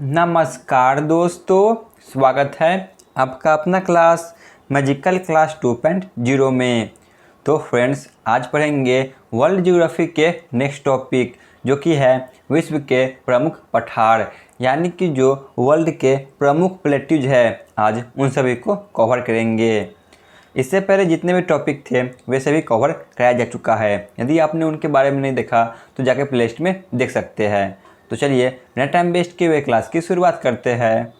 नमस्कार दोस्तों, स्वागत है आपका अपना क्लास मैजिकल क्लास 2.0 में। तो फ्रेंड्स, आज पढ़ेंगे वर्ल्ड ज्योग्राफी के नेक्स्ट टॉपिक जो कि है विश्व के प्रमुख पठार, यानी कि जो वर्ल्ड के प्रमुख प्लेट्यूज है, आज उन सभी को कवर करेंगे। इससे पहले जितने भी टॉपिक थे वे सभी कवर कराया जा चुका है। यदि आपने उनके बारे में नहीं देखा तो जाके प्लेलिस्ट में देख सकते हैं। तो चलिए बिना टाइम वेस्ट किए हुए क्लास की शुरुआत करते हैं।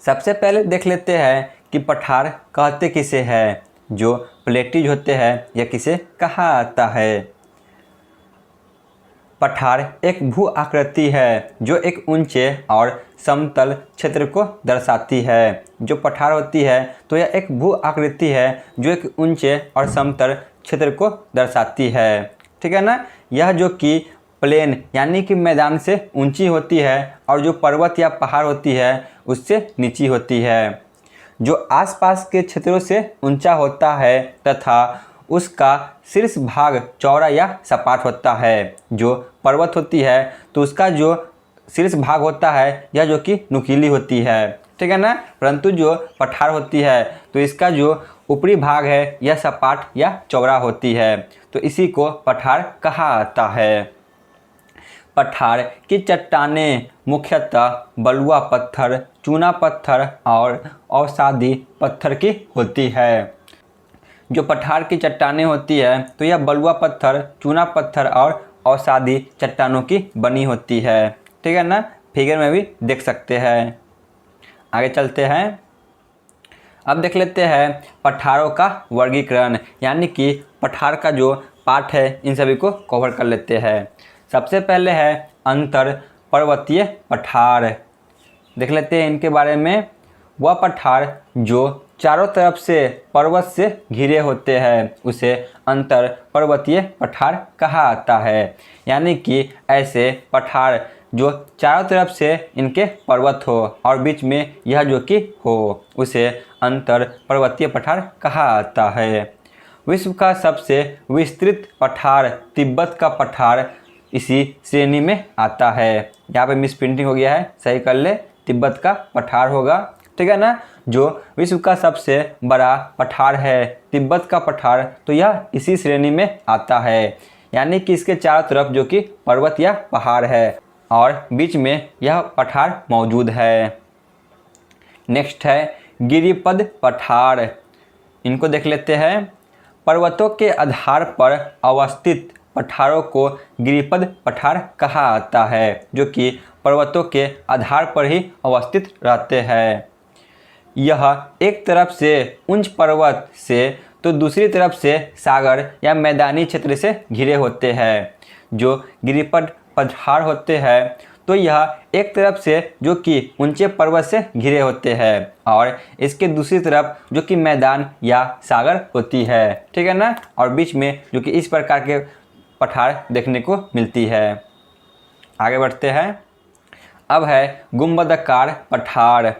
सबसे पहले देख लेते हैं कि पठार कहते किसे हैं, जो प्लेट्यूज होते हैं या किसे कहा आता है। पठार एक भू आकृति है जो एक ऊंचे और समतल क्षेत्र को दर्शाती है। जो पठार होती है तो यह एक भू आकृति है जो एक ऊंचे और समतल क्षेत्र को दर्शाती है, ठीक है ना। यह जो कि प्लेन यानी कि मैदान से ऊंची होती है और जो पर्वत या पहाड़ होती है उससे नीची होती है। जो आसपास के क्षेत्रों से ऊंचा होता है तथा उसका शीर्ष भाग चौड़ा या सपाट होता है। जो पर्वत होती है तो उसका जो शीर्ष भाग होता है यह जो कि नुकीली होती है, ठीक है ना। परंतु जो पठार होती है तो इसका जो ऊपरी भाग है यह सपाट या चौड़ा होती है, तो इसी को पठार कहा आता है। पठार की चट्टानें मुख्यतः बलुआ पत्थर, चूना पत्थर और अवसादी पत्थर की होती है। जो पठार की चट्टानें होती है तो यह बलुआ पत्थर, चूना पत्थर और अवसादी चट्टानों की बनी होती है, ठीक है ना। फिगर में भी देख सकते हैं। आगे चलते हैं। अब देख लेते हैं पठारों का वर्गीकरण, यानी कि पठार का जो पार्ट है इन सभी को कवर कर लेते हैं। सबसे पहले है अंतर पर्वतीय पठार। देख लेते हैं इनके बारे में। वह पठार जो चारों तरफ से पर्वत से घिरे होते हैं उसे अंतर पर्वतीय पठार कहा आता है, यानी कि ऐसे पठार जो चारों तरफ से इनके पर्वत हो और बीच में यह जो कि हो उसे अंतर पर्वतीय पठार कहा आता है। विश्व का सबसे विस्तृत पठार तिब्बत का पठार इसी श्रेणी में आता है। यहाँ पे मिस प्रिंटिंग हो गया है, सही कर ले, तिब्बत का पठार होगा, ठीक है ना। जो विश्व का सबसे बड़ा पठार है तिब्बत का पठार, तो यह इसी श्रेणी में आता है, यानी कि इसके चारों तरफ जो कि पर्वत या पहाड़ है और बीच में यह पठार मौजूद है। नेक्स्ट है गिरिपद पठार। इनको देख लेते हैं। पर्वतों के आधार पर अवस्थित पठारों को गिरिपद पठार कहा आता है, जो कि पर्वतों के आधार पर ही अवस्थित रहते हैं। यह एक तरफ से उच्च पर्वत से तो दूसरी तरफ से सागर या मैदानी क्षेत्र से घिरे होते हैं। जो गिरिपद पठार होते हैं तो यह एक तरफ से जो कि ऊंचे पर्वत से घिरे होते हैं और इसके दूसरी तरफ जो कि मैदान या सागर होती है, ठीक है ना। और बीच में जो कि इस प्रकार के पठार देखने को मिलती है। आगे बढ़ते हैं। अब है गुंबदाकार पठार।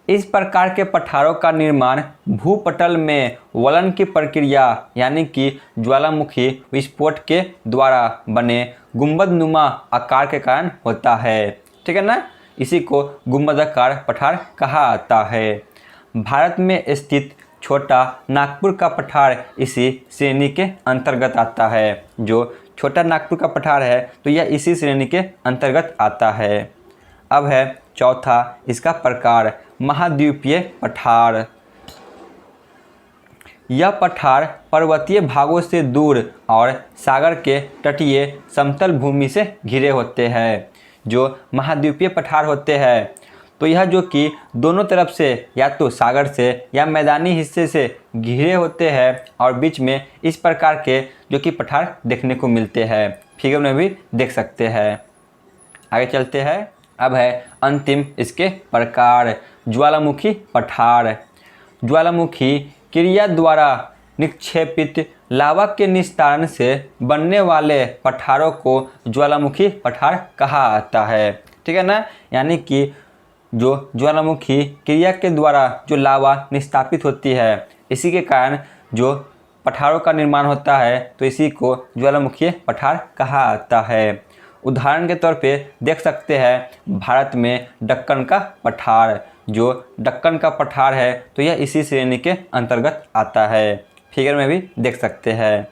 इस प्रकार के पठारों का निर्माण भूपटल में वलन की प्रक्रिया यानी कि ज्वालामुखी विस्फोट के द्वारा बने गुंबदनुमा आकार के कारण होता है, ठीक है ना। इसी को गुंबदाकार पठार कहा आता है। भारत में स्थित छोटा नागपुर का पठार इसी श्रेणी के अंतर्गत आता है। जो छोटा नागपुर का पठार है तो यह इसी श्रेणी के अंतर्गत आता है। अब है चौथा इसका प्रकार महाद्वीपीय पठार। यह पठार पर्वतीय भागों से दूर और सागर के तटीय समतल भूमि से घिरे होते हैं। जो महाद्वीपीय पठार होते हैं तो यह जो कि दोनों तरफ से या तो सागर से या मैदानी हिस्से से घिरे होते हैं और बीच में इस प्रकार के जो कि पठार देखने को मिलते हैं। फिगर में भी देख सकते हैं। आगे चलते हैं। अब है अंतिम इसके प्रकार ज्वालामुखी पठार। ज्वालामुखी क्रिया द्वारा निक्षेपित लावा के निस्तारण से बनने वाले पठारों को ज्वालामुखी पठार कहा आता है, ठीक है ना। यानी कि जो ज्वालामुखी क्रिया के द्वारा जो लावा निस्तापित होती है इसी के कारण जो पठारों का निर्माण होता है तो इसी को ज्वालामुखी पठार कहा आता है। उदाहरण के तौर पे देख सकते हैं भारत में दक्कन का पठार, जो दक्कन का पठार है तो यह इसी श्रेणी के अंतर्गत आता है, फिगर में भी देख सकते हैं।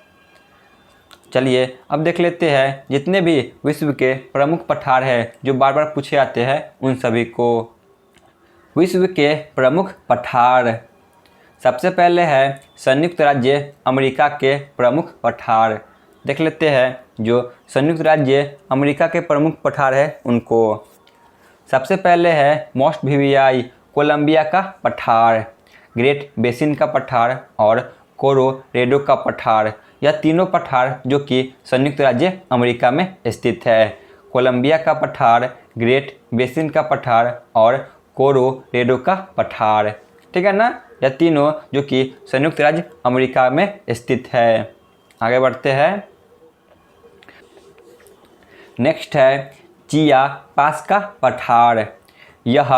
चलिए अब देख लेते हैं जितने भी विश्व के प्रमुख पठार हैं जो बार बार पूछे जाते हैं उन सभी को। विश्व के प्रमुख पठार, सबसे पहले है संयुक्त राज्य अमेरिका के प्रमुख पठार। देख लेते हैं जो संयुक्त राज्य अमेरिका के प्रमुख पठार है उनको। सबसे पहले है मोस्ट वीवीआई कोलंबिया का पठार, ग्रेट बेसिन का पठार और कोलोराडो का पठार। यह तीनों पठार जो कि संयुक्त राज्य अमेरिका में स्थित है, कोलंबिया का पठार, ग्रेट बेसिन का पठार और कोलोराडो का पठार, ठीक है ना। यह तीनों जो कि संयुक्त राज्य अमेरिका में स्थित है। आगे बढ़ते हैं। नेक्स्ट है चियापास का पठार। यह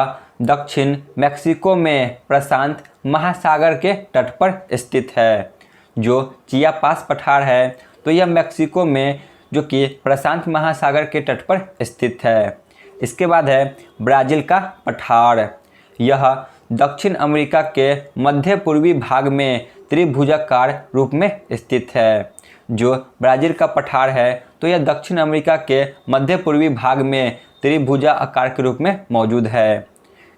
दक्षिण मैक्सिको में प्रशांत महासागर के तट पर स्थित है। जो चियापास पठार है तो यह मैक्सिको में जो कि प्रशांत महासागर के तट पर स्थित है। इसके बाद है ब्राज़ील का पठार। यह दक्षिण अमेरिका के मध्य पूर्वी भाग में त्रिभुजाकार रूप में स्थित है। जो ब्राज़ील का पठार है तो यह दक्षिण अमेरिका के मध्य पूर्वी भाग में त्रिभुजा आकार के रूप में मौजूद है।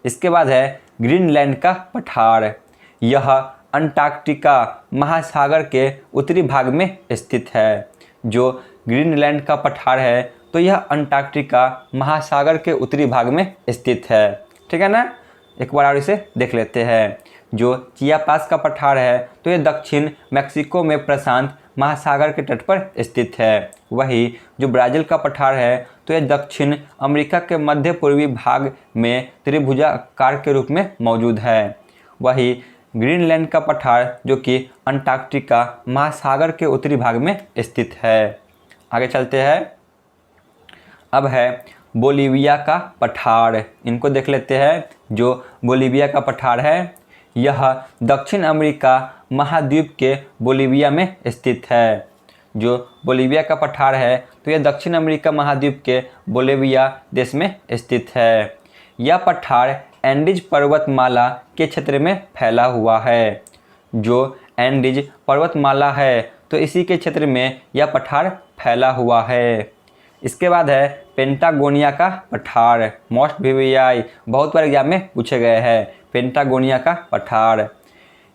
इसके बाद है ग्रीनलैंड का पठार। यह अंटार्कटिका महासागर के उत्तरी भाग में स्थित है। जो ग्रीनलैंड का पठार है तो यह अंटार्कटिका महासागर के उत्तरी भाग में स्थित है, ठीक है ना। एक बार और इसे देख लेते हैं। जो चियापास का पठार है तो यह दक्षिण मैक्सिको में प्रशांत महासागर के तट पर स्थित है। वही जो ब्राज़ील का पठार है तो यह दक्षिण अमेरिका के मध्य पूर्वी भाग में त्रिभुजाकार के रूप में मौजूद है। वही ग्रीनलैंड का पठार जो कि अंटार्कटिका महासागर के उत्तरी भाग में स्थित है। आगे चलते हैं। अब है बोलिविया का पठार, इनको देख लेते हैं। जो बोलिविया का पठार है यह दक्षिण अमेरिका महाद्वीप के बोलिविया में स्थित है। जो बोलिविया का पठार है तो यह दक्षिण अमेरिका महाद्वीप के बोलिविया देश में स्थित है। यह पठार एंडीज पर्वतमाला के क्षेत्र में फैला हुआ है। जो एंडीज पर्वतमाला है तो इसी के क्षेत्र में यह पठार फैला हुआ है। इसके बाद है पेंटागोनिया का पठार, मोस्ट वीवीआई, बहुत बार एग्जाम में पूछे गए हैं पेंटागोनिया का पठार।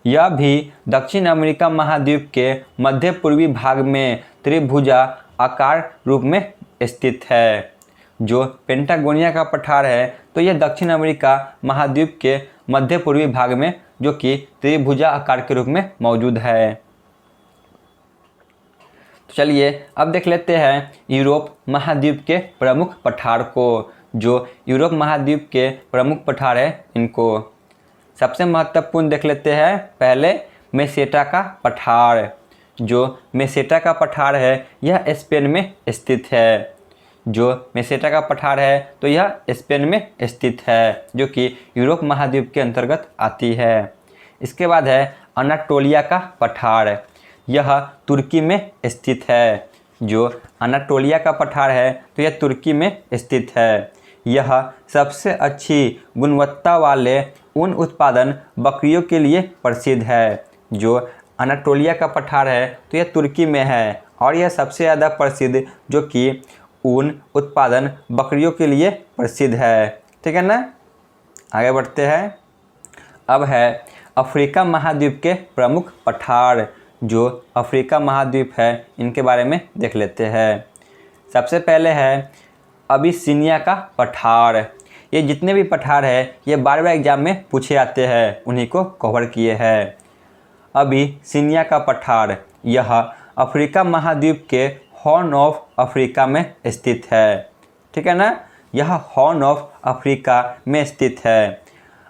यह भी दक्षिण अमेरिका महाद्वीप के मध्य पूर्वी भाग में त्रिभुजा आकार रूप में स्थित है। जो पेंटागोनिया का पठार है तो यह दक्षिण अमेरिका महाद्वीप के मध्य पूर्वी भाग में जो कि त्रिभुजा आकार के रूप में मौजूद है। तो चलिए अब देख लेते हैं यूरोप महाद्वीप के प्रमुख पठार को। जो यूरोप महाद्वीप के प्रमुख पठार है इनको सबसे महत्वपूर्ण देख लेते हैं। पहले मेसेटा का पठार। जो मेसेटा का पठार है यह स्पेन में स्थित है। जो मेसेटा का पठार है तो यह स्पेन में स्थित है जो कि यूरोप महाद्वीप के अंतर्गत आती है। इसके बाद है अनाटोलिया का पठार। यह तुर्की में स्थित है। जो अनाटोलिया का पठार है तो यह तुर्की में स्थित है। यह सबसे अच्छी गुणवत्ता वाले ऊन उत्पादन बकरियों के लिए प्रसिद्ध है। जो अनाटोलिया का पठार है तो यह तुर्की में है और यह सबसे ज़्यादा प्रसिद्ध जो कि ऊन उत्पादन बकरियों के लिए प्रसिद्ध है, ठीक है ना। आगे बढ़ते हैं। अब है अफ्रीका महाद्वीप के प्रमुख पठार। जो अफ्रीका महाद्वीप है इनके बारे में देख लेते हैं। सबसे पहले है अबिसिनिया का पठार। ये जितने भी पठार है ये बार बार एग्जाम में पूछे जाते हैं, उन्हीं को कवर किए हैं। अबिसिनिया का पठार यह अफ्रीका महाद्वीप के हॉर्न ऑफ अफ्रीका में स्थित है, ठीक है ना। यह हॉर्न ऑफ अफ्रीका में स्थित है।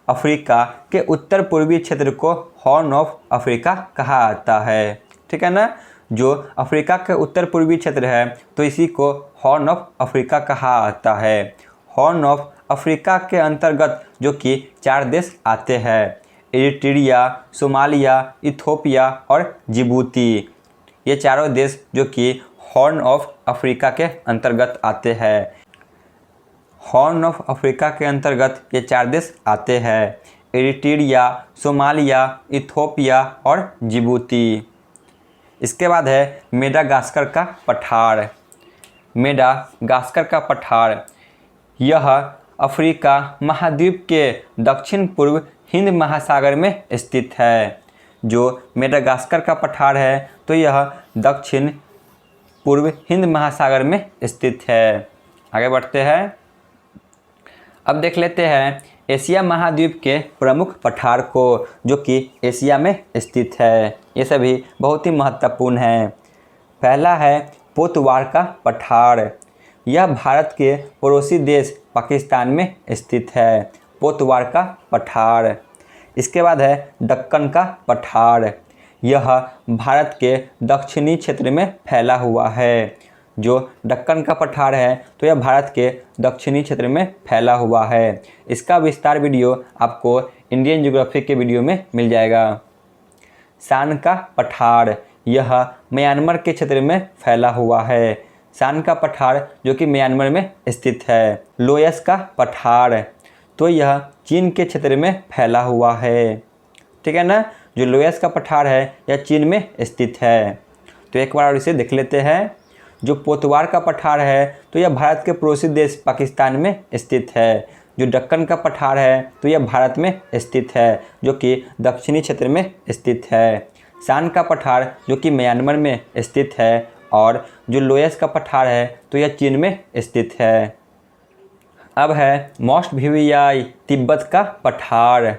अफ्रीका के उत्तर पूर्वी क्षेत्र को हॉर्न ऑफ अफ्रीका कहा जाता है, ठीक है ना। जो अफ्रीका के उत्तर पूर्वी क्षेत्र है तो इसी को हॉर्न ऑफ अफ्रीका कहा जाता है। हॉर्न ऑफ अफ्रीका के अंतर्गत जो कि 4 देश आते हैं, इरिट्रिया, सोमालिया, इथियोपिया और जिबूती। ये चारों देश जो कि हॉर्न ऑफ अफ्रीका के अंतर्गत आते हैं। हॉर्न ऑफ अफ्रीका के अंतर्गत ये 4 देश आते हैं, इरिट्रिया, सोमालिया, इथियोपिया और जिबूती। इसके बाद है मेडागास्कर का पठार। मेडागास्कर का पठार यह अफ्रीका महाद्वीप के दक्षिण पूर्व हिंद महासागर में स्थित है। जो मेडागास्कर का पठार है तो यह दक्षिण पूर्व हिंद महासागर में स्थित है। आगे बढ़ते हैं। अब देख लेते हैं एशिया महाद्वीप के प्रमुख पठार को, जो कि एशिया में स्थित है। ये सभी बहुत ही महत्वपूर्ण हैं। पहला है पोतवार का पठार। यह भारत के पड़ोसी देश पाकिस्तान में स्थित है। पोतवार का पठार। इसके बाद है दक्कन का पठार। यह भारत के दक्षिणी क्षेत्र में फैला हुआ है। जो दक्कन का पठार है तो यह भारत के दक्षिणी क्षेत्र में फैला हुआ है। इसका विस्तार वीडियो आपको इंडियन ज्योग्राफी के वीडियो में मिल जाएगा। शान का पठार यह म्यांमार के क्षेत्र में फैला हुआ है। शान का पठार जो कि म्यांमार में स्थित है। लोयस का पठार तो यह चीन के क्षेत्र में फैला हुआ है। ठीक है ना। जो लोयस का पठार है यह चीन में स्थित है। तो एक बार और इसे देख लेते हैं। जो पोतवार का पठार है तो यह भारत के पड़ोसी देश पाकिस्तान में स्थित है। जो दक्कन का पठार है तो यह भारत में स्थित है, जो कि दक्षिणी क्षेत्र में स्थित है। शान का पठार जो कि म्यांमार में स्थित है। और जो लोयस का पठार है तो यह चीन में स्थित है। अब है मोस्ट भिवियाई तिब्बत का पठार।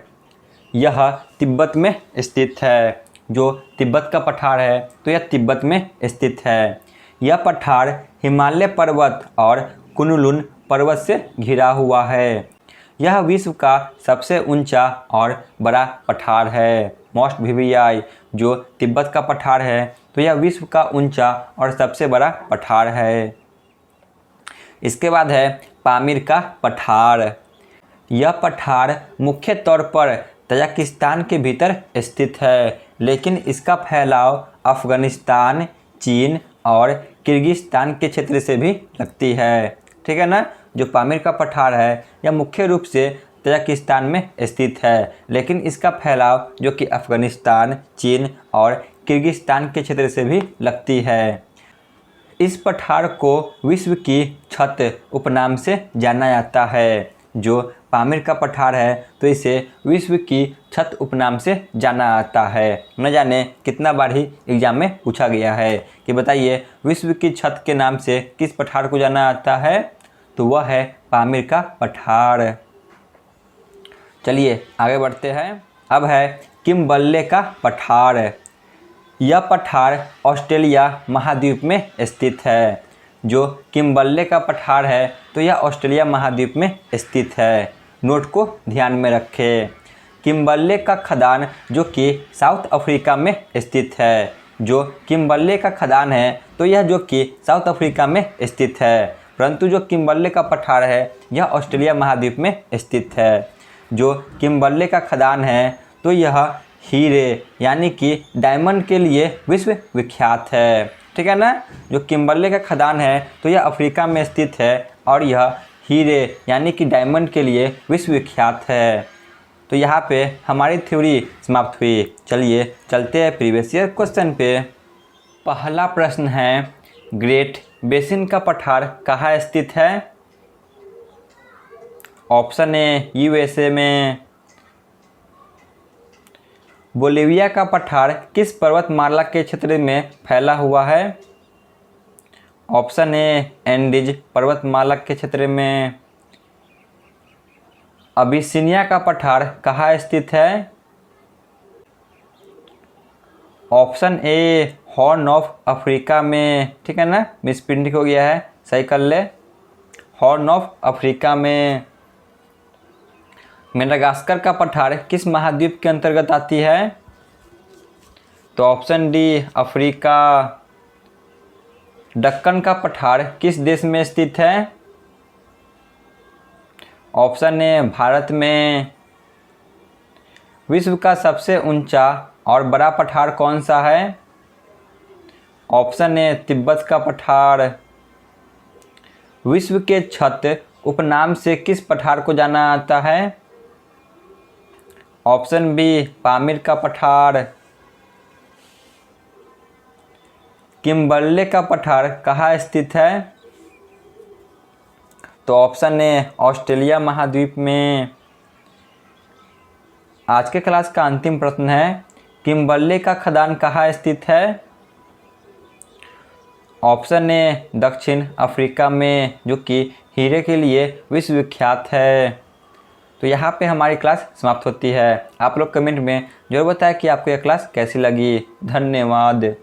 यह तिब्बत में स्थित है। जो तिब्बत का पठार है तो यह तिब्बत में स्थित है। यह पठार हिमालय पर्वत और कुनलुन पर्वत से घिरा हुआ है। यह विश्व का सबसे ऊंचा और बड़ा पठार है। मोस्ट भिवियाई जो तिब्बत का पठार है तो यह विश्व का ऊंचा और सबसे बड़ा पठार है। इसके बाद है पामीर का पठार। यह पठार मुख्य तौर पर तजाकिस्तान के भीतर स्थित है, लेकिन इसका फैलाव अफगानिस्तान, चीन और किर्गिस्तान के क्षेत्र से भी लगती है। ठीक है ना। जो पामीर का पठार है यह मुख्य रूप से तजाकिस्तान में स्थित है, लेकिन इसका फैलाव जो कि अफगानिस्तान, चीन और किर्गिस्तान के क्षेत्र से भी लगती है। इस पठार को विश्व की छत उपनाम से जाना जाता है। जो पामीर का पठार है तो इसे विश्व की छत उपनाम से जाना जाता है। न जाने कितना बार ही एग्जाम में पूछा गया है कि बताइए विश्व की छत के नाम से किस पठार को जाना जाता है, तो वह है पामीर का पठार। चलिए आगे बढ़ते हैं। अब है किम्बर्ले का पठार। यह पठार ऑस्ट्रेलिया महाद्वीप में स्थित है। जो किम्बर्ले का पठार है तो यह ऑस्ट्रेलिया महाद्वीप में स्थित है। नोट को ध्यान में रखें। किम्बर्ले का खदान जो कि साउथ अफ्रीका में स्थित है। जो किम्बर्ले का खदान है तो यह जो कि साउथ अफ्रीका में स्थित है, परंतु जो किम्बर्ले का पठार है यह ऑस्ट्रेलिया महाद्वीप में स्थित है। जो किम्बर्ले का खदान है तो यह हीरे यानी कि डायमंड के लिए विश्व विख्यात है। ठीक है ना। जो किम्बर्ले का खदान है तो यह अफ्रीका में स्थित है और यह हीरे यानी कि डायमंड के लिए विश्व विख्यात है। तो यहाँ पे हमारी थ्योरी समाप्त हुई। चलिए चलते हैं प्रीवियस ईयर क्वेश्चन पे। पहला प्रश्न है ग्रेट बेसिन का पठार कहाँ स्थित है? ऑप्शन ए यूएसए में। बोलिविया का पठार किस पर्वतमाला के क्षेत्र में फैला हुआ है? ऑप्शन ए एंडीज पर्वतमाला के क्षेत्र में। अबिसिनिया का पठार कहाँ स्थित है? Option A horn of Africa में। ठीक है ना, मिस प्रिंटिंग हो गया है, सही कर ले। हॉर्न ऑफ अफ्रीका में। मेडागास्कर का पठार किस महाद्वीप के अंतर्गत आती है? तो ऑप्शन डी अफ्रीका। दक्कन का पठार किस देश में स्थित है? ऑप्शन ए भारत में। विश्व का सबसे ऊंचा और बड़ा पठार कौन सा है? ऑप्शन ए तिब्बत का पठार। विश्व के छत उपनाम से किस पठार को जाना जाता है? ऑप्शन बी पामीर का पठार। किम्बरले का पठार कहाँ स्थित है? तो ऑप्शन ए ऑस्ट्रेलिया महाद्वीप में। आज के क्लास का अंतिम प्रश्न है, किम्बरले का खदान कहाँ स्थित है? ऑप्शन ए दक्षिण अफ्रीका में, जो कि हीरे के लिए विश्वविख्यात है। तो यहाँ पे हमारी क्लास समाप्त होती है। आप लोग कमेंट में जरूर बताएं कि आपको यह क्लास कैसी लगी। धन्यवाद।